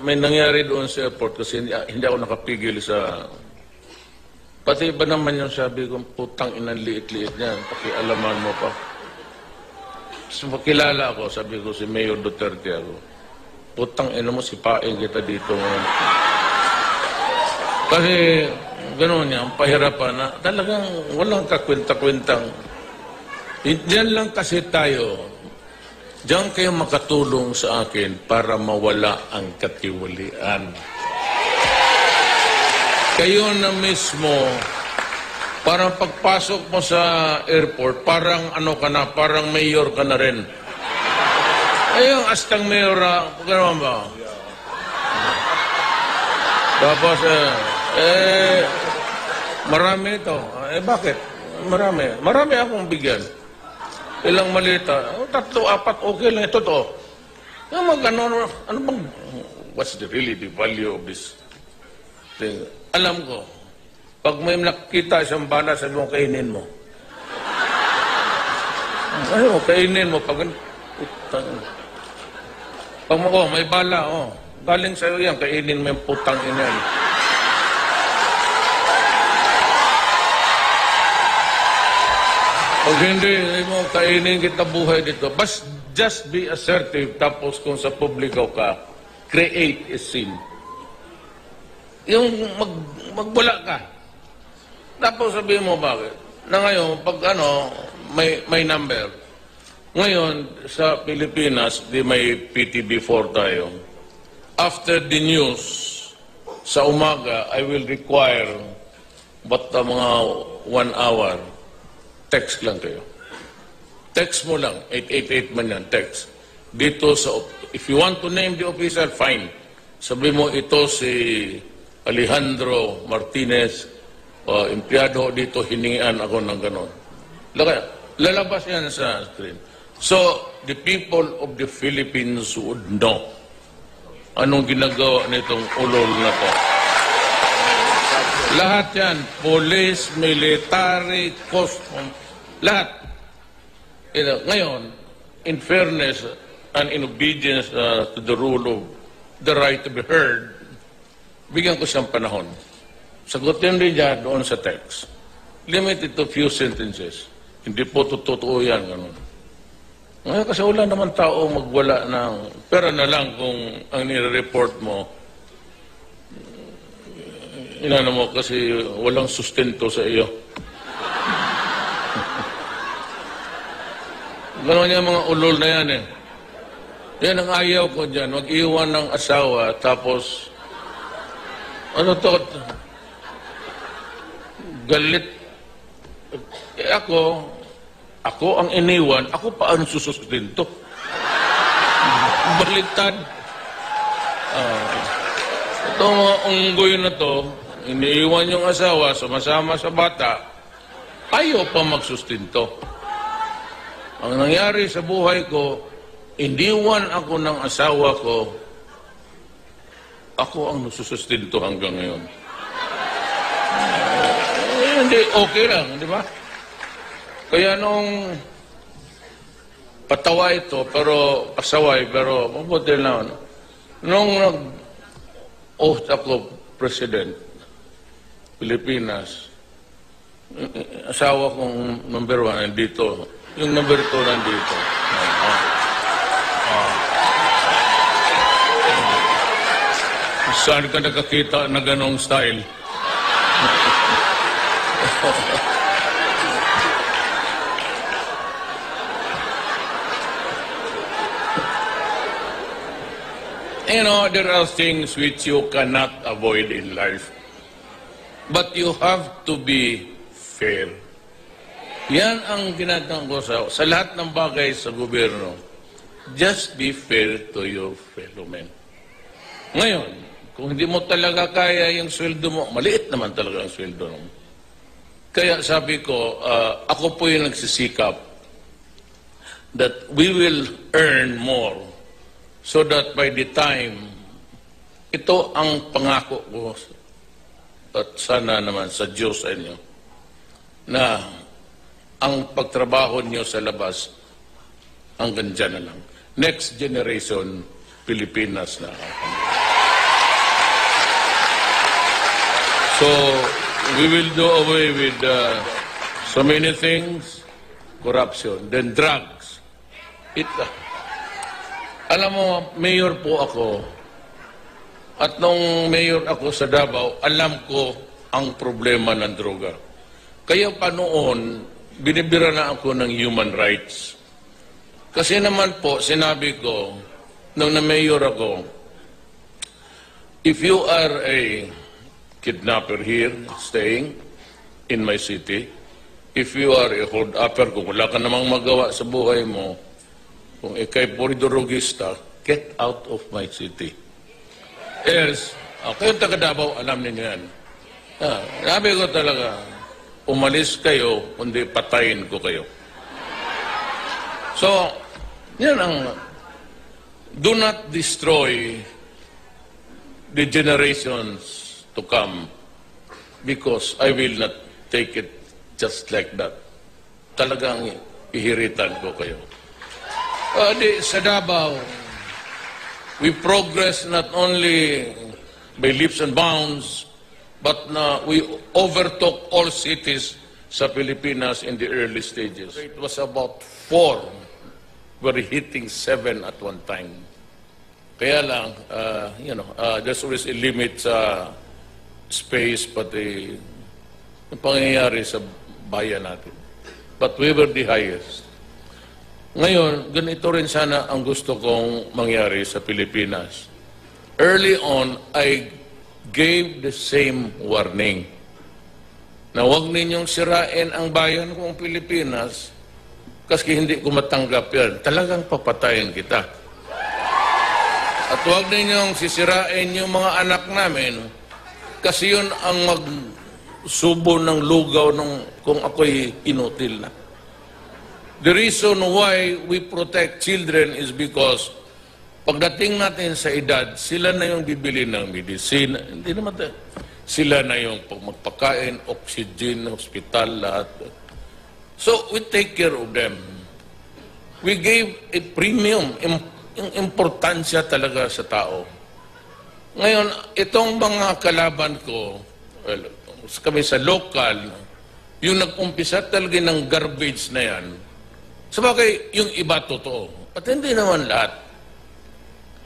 may nangyari doon sa airport kasi hindi ako nakapigil sa... Pati ba naman yung sabi ko, putang inang liit-liit niyan, pakialaman mo pa. So, kilala ako, sabi ko si Mayor Duterte ako. Putang ina mo, sipain kita dito ngayon. Kasi gano'n yan, pahirapan na talagang walang kakwenta-kwentang. Diyan lang kasi tayo, diyan kayo makatulong sa akin para mawala ang katiwalian. Kayo na mismo, parang pagpasok mo sa airport, parang ano ka na, parang mayor ka na rin. Ayun, astang mayor, gano'n ba? Tapos, marami ito. Bakit? Marami. Marami akong bigyan. Ilang malita. 3, 4, okay lang. Ito to. Ano bang, what's really the value of this thing? Alam ko, pag may nakita isang bala, sabi mo, kainin mo. Ano, kainin mo. Pag mo, may bala, galing sa'yo yan, kainin mo yung putang inan. Pag hindi mo kainin kita buhay dito, just be assertive, tapos kung sa publiko ka, create a scene. Yung magbula ka. Tapos sabihin mo bakit? Na ngayon, pag may number. Ngayon, sa Pilipinas, may PTB4 tayo. After the news, sa umaga, I will require mga 1 hour. Text lang kayo. Text mo lang. 888 man yan, text. Dito if you want to name the officer, fine. Sabi mo, ito si Alejandro Martinez, empleyado dito, hiningian ako ng ganon. Lalabas yan sa screen. So, the people of the Philippines would know anong ginagawa nitong ulol na to. Lahat yan, police, military, custom, lahat. Ngayon, in fairness and in obedience to the rule of the right to be heard, bigyan ko siyang panahon. Sagutin rin niya doon sa text. Limited to few sentences. Hindi po totoo yan. Ganun. Ngayon kasi wala naman tao magwala ng pera na lang kung ang nire-report mo inano mo kasi walang sustento sa iyo. Gano'n yung mga ulol na yan eh. Yan ang ayaw ko dyan. Mag-iwan ng asawa tapos ano to? Galit. Ako ang iniwan, ako pa ang susustento. Baliktad. Itong mga unggoy na to, iniiwan yung asawa, sumasama sa bata, ayaw pa magsustinto. Ang nangyari sa buhay ko, iniwan ako ng asawa ko, ako ang nagsusustinto hanggang ngayon. Hindi, okay lang, di ba? Kaya nung patawa ito, pero pasaway, pero mabuti lang. Nung nag-oath ako, President, Pilipinas, asawa kong number 1 nandito, yung number 2 nandito. Saan ka nakakita na ganong style? You know, there are things which you cannot avoid in life. But you have to be fair. Yan ang ginagawa ko sa lahat ng bagay sa gobyerno. Just be fair to your fellow men. Ngayon, kung hindi mo talaga kaya yung sweldo mo, maliit naman talaga ang sweldo mo. Kaya sabi ko, ako po yung nagsisikap that we will earn more so that by the time, ito ang pangako ko at sana naman sa Diyos sa inyo, na ang pagtrabaho niyo sa labas hanggang dyan na lang. Next generation, Pilipinas na. So, we will do away with so many things, corruption, then drugs. Alam mo, mayor po ako, at nung mayor ako sa Davao, alam ko ang problema ng droga. Kaya pa noon, binibira na ako ng human rights. Kasi naman po, sinabi ko, nung na-mayor ako, if you are a kidnapper here, staying in my city, if you are a hold-upper, kung wala ka namang magawa sa buhay mo, kung ikay poridorogista, get out of my city. Else, kayong taga Davao, alam ninyo yan. Sabi ko talaga, umalis kayo, kundi patayin ko kayo. So, yan ang, do not destroy the generations to come because I will not take it just like that. Talagang ihiritan ko kayo. Sa Davao, we progress not only by leaps and bounds, but we overtook all cities sa Pilipinas in the early stages. It was about 4. We're hitting 7 at one time. Kaya lang, there's always a limit sa space pati yung pangyayari sa bayan natin. But we were the highest. Ngayon, ganito rin sana ang gusto kong mangyari sa Pilipinas. Early on, I gave the same warning na huwag ninyong sirain ang bayan kong Pilipinas kasi hindi ko matanggap yan. Talagang papatayin kita. At huwag ninyong sisirain yung mga anak namin kasi yun ang magsubo ng lugaw kung ako'y inutil na. The reason why we protect children is because pagdating natin sa edad, sila na yung bibili ng medicine. Hindi naman sila na yung magpakain, oxygen, hospital, lahat. So, we take care of them. We gave a premium, yung importansya talaga sa tao. Ngayon, itong mga kalaban ko, well, kami sa local, yung nag-umpisa talaga ng garbage na yan, sabagay, yung iba totoo. At hindi naman lahat.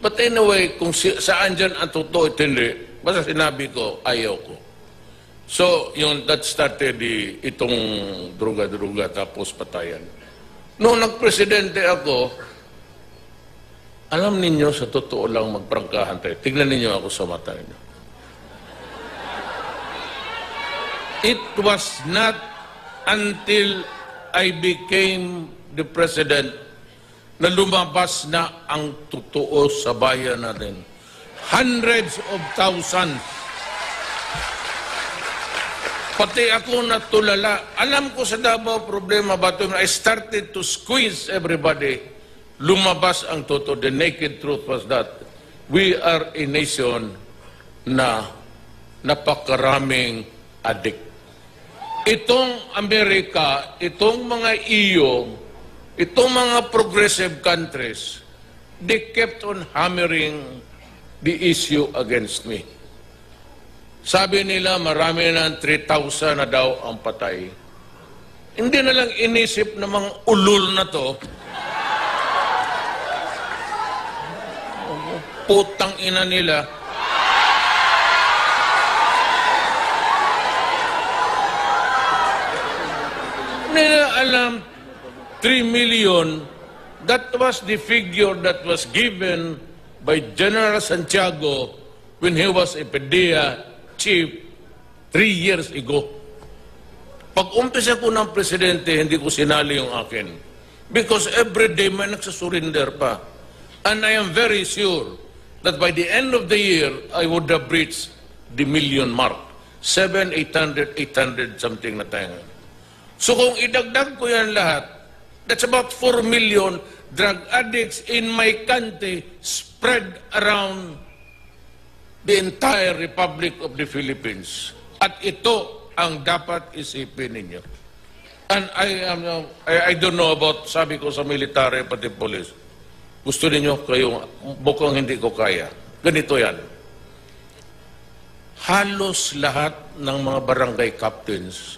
But anyway, kung saan dyan ang totoo, ito hindi. Basta sinabi ko, ayaw ko. So, that started itong druga-druga tapos patayan. Noong nagpresidente ako, alam ninyo, sa totoo lang magprangkahan tayo. Tignan ninyo ako sa mata ninyo. It was not until I became the President na lumabas na ang totoo sa bayan natin. Hundreds of thousands. Pati ako natulala. Alam ko sa Davao problema ba ito? I started to squeeze everybody. Lumabas ang totoo. The naked truth was that we are a nation na napakaraming addict. Itong Amerika, itong mga EU, itong mga progressive countries, they kept on hammering the issue against me. Sabi nila, marami na 3,000 na daw ang patay. Hindi na lang inisip ng mga ulul na to, putang ina nila, nila alam 3 million, that was the figure that was given by General Santiago when he was a PDEA chief 3 years ago. Pag umpisa ko ng presidente, hindi ko sinali yung akin. Because every day may nagsasurrender pa. And I am very sure that by the end of the year, I would have reached the million mark. 700, 800, 800 something na tayo. So kung idagdag ko yan lahat, that's about 4 million drug addicts in my country spread around the entire Republic of the Philippines. At ito ang dapat isipin ninyo. And I don't know about, sabi ko sa military pati police, gusto ninyo kayo, bukang hindi ko kaya. Ganito yan. halos lahat ng mga barangay captains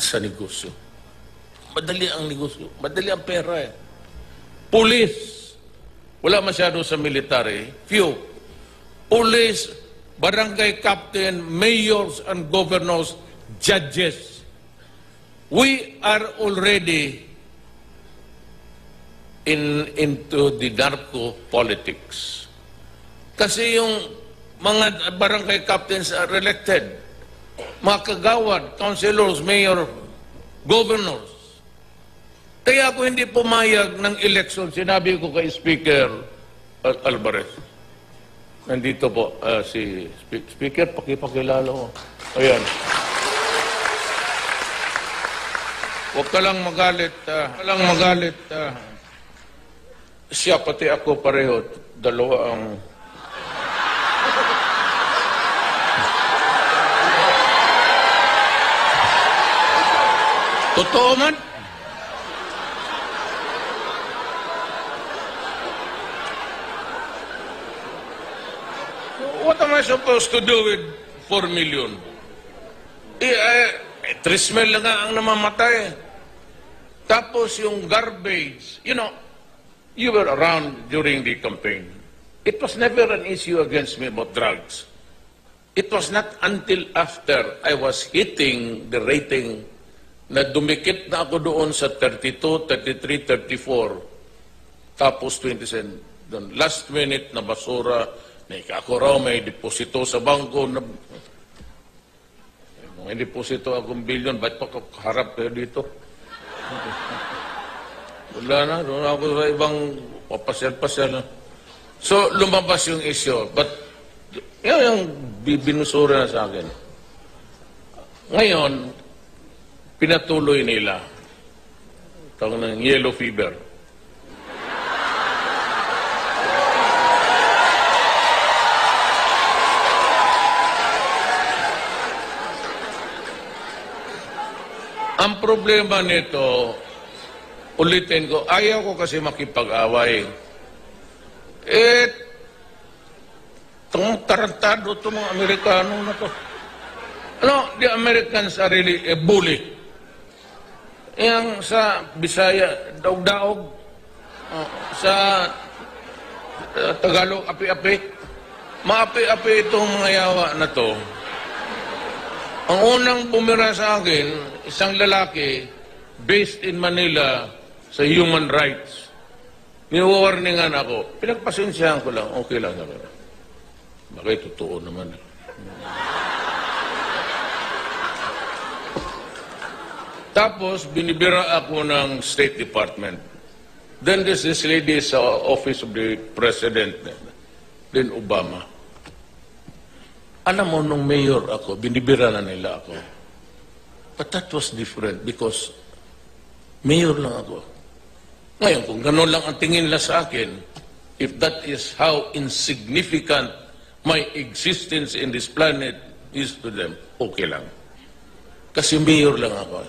sa negosyo. Madali ang negosyo. Madali ang pera eh. Police. Wala masyado sa military. Few. Police, barangay captain, mayors and governors, judges. We are already into the narco politics. Kasi yung mga barangay captains are elected. Mga kagawad, councilors, mayor, governors. Kaya ako hindi pumayag ng election, sinabi ko kay Speaker Alvarez. Nandito po si Speaker, pakipakilala ko. Ayan. Huwag ka lang magalit. Siya pati ako pareho. Dalawa ang... Totoo man? What am I supposed to do with 4 million? 3 mil lang ang namamatay. Tapos yung garbage, you were around during the campaign. It was never an issue against me about drugs. It was not until after I was hitting the rating na dumikit na ako doon sa 32, 33, 34, tapos 27. Doon, last minute na basura, na ako raw may deposito sa bangko, may deposito akong bilyon, ba't pa harap kayo dito? Wala na, doon ako sa ibang papasyal-pasyal. So, lumabas yung issue. But, yun yung binusura na sa akin. Ngayon, pinatuloy nila. Tawag ng yellow fever. Ang problema nito, ulitin ko, ayaw ko kasi makipag-away. Itong tarantado itong mga Amerikano na to. The Americans are really a bully. Yang sa Bisaya, daog-daog. Sa Tagalog, api-api. Maapi-api itong mga yawa na to. Ang unang bumira sa akin, isang lalaki based in Manila sa human rights. Niwarningan ako. Pinagpasensyahan ko lang. Okay lang. Bakit totoo naman. Tapos, binibira ako ng State Department. Then there's this lady sa office of the President, then Obama. Alam mo, nung mayor ako, binibira na nila ako. But that was different because mayor lang ako. Ngayon, kung gano'n lang ang tingin nila sa akin, if that is how insignificant my existence in this planet is to them, okay lang. Kasi mayor lang ako.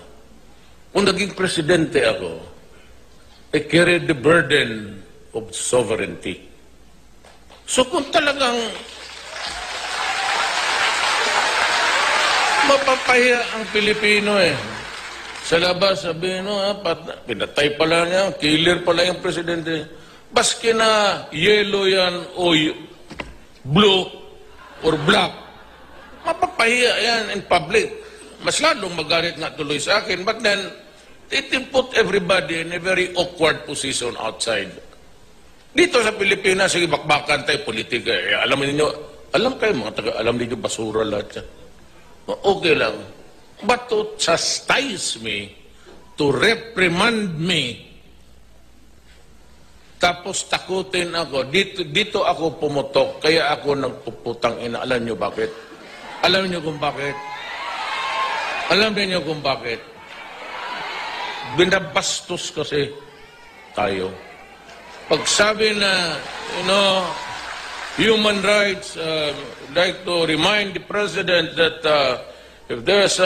Kung naging presidente ako, I carried the burden of sovereignty. So kung talagang mapapahiya ang Pilipino sa labas, sabihin pinatay pala niya, killer pala yung presidente. Baski na yellow yan o blue or black, mapapahiya yan in public. Mas lalong magalit nga tuloy sa akin. But then, it will put everybody in a very awkward position outside. Dito sa Pilipinas, sige, bakbakan tayo, politika. Alam kayo mga taga, alam niyo basura lahat yan. Okay lang. But to chastise me, to reprimand me, tapos takutin ako, dito ako pumutok, kaya ako nagpuputang ina. Alam niyo bakit? Alam niyo kung bakit? Alam niyo kung bakit? Binabastos kasi tayo. Pag sabi na, human rights, like to remind the president that if there's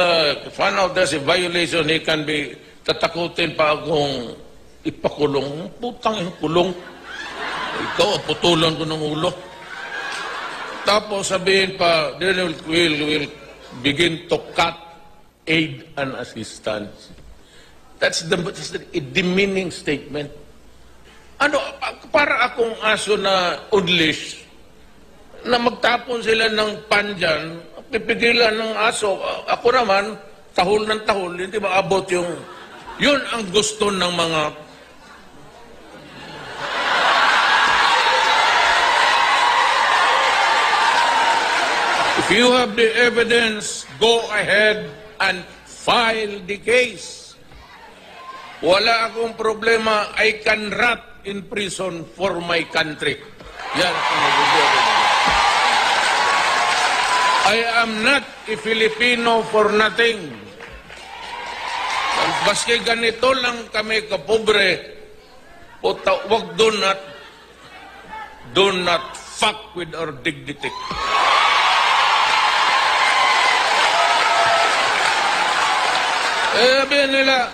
found out there's a violation, he can be tatakutin pa akong ipakulong. Putang ina, kulong. Ikaw, putulan ko ng ulo. Tapos sabihin pa, then we'll begin to cut aid and assistance. That's the demeaning statement. Ano, para akong aso na unleash, na magtapon sila ng pan dyan, pipigilan ng aso. Ako naman, tahol ng tahol, hindi maabot yung... Yun ang gusto ng mga... If you have the evidence, go ahead and file the case. Wala akong problema. I can rot in prison for my country. Yan ang nagbubuhay. I am not a Filipino for nothing. Baski ganito lang kami kapobre, wag do not fuck with our dignity. Sabi nila,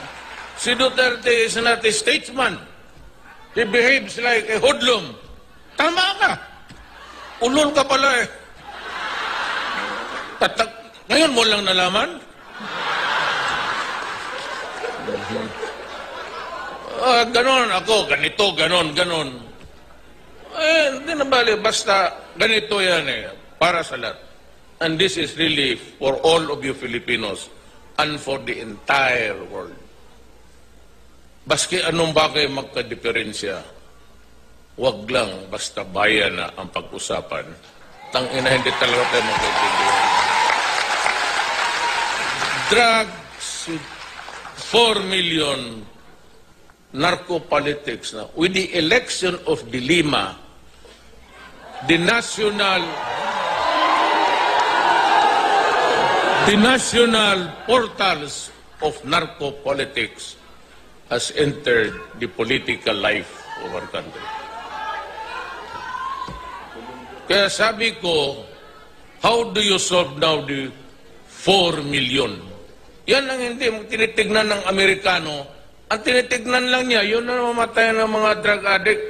si Duterte is not a statesman. He behaves like a hoodlum. Tama ka. Ulol ka pala eh. Ngayon mo lang nalaman? Ganon ako, ganito, ganon. Hindi na bali, basta ganito yan eh, para sa lahat. And this is really for all of you Filipinos and for the entire world. Baski anong bagay magka-diferensya, wag lang basta bayan na ang pag-usapan. Tangina, hindi talaga tayo magkaintindihan. Drugs, 4 million, narco-politics na. With the election of De Lima, the national portals of narco-politics has entered the political life of our country. Kaya sabi ko, how do you solve now the 4 million? Yan ang hindi tinitignan ng Amerikano. Ang tinitignan lang niya, yun na mamatay ng mga drug addict.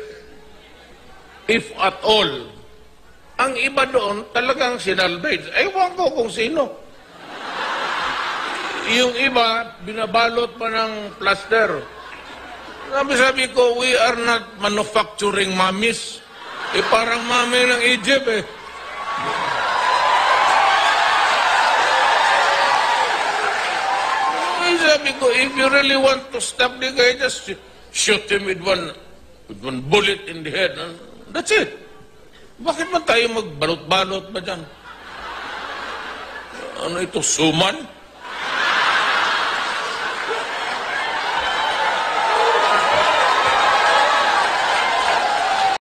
If at all. Ang iba doon, talagang sinalvage. Ewan ko kung sino. Yung iba, binabalot pa ng plaster. Sabi ko, we are not manufacturing mummies. Parang mami ng Egypt eh. Sabi ko, if you really want to stop the guy, just shoot him with one bullet in the head. That's it. Bakit man tayo magbalot-balot ba dyan? Ano ito, suman?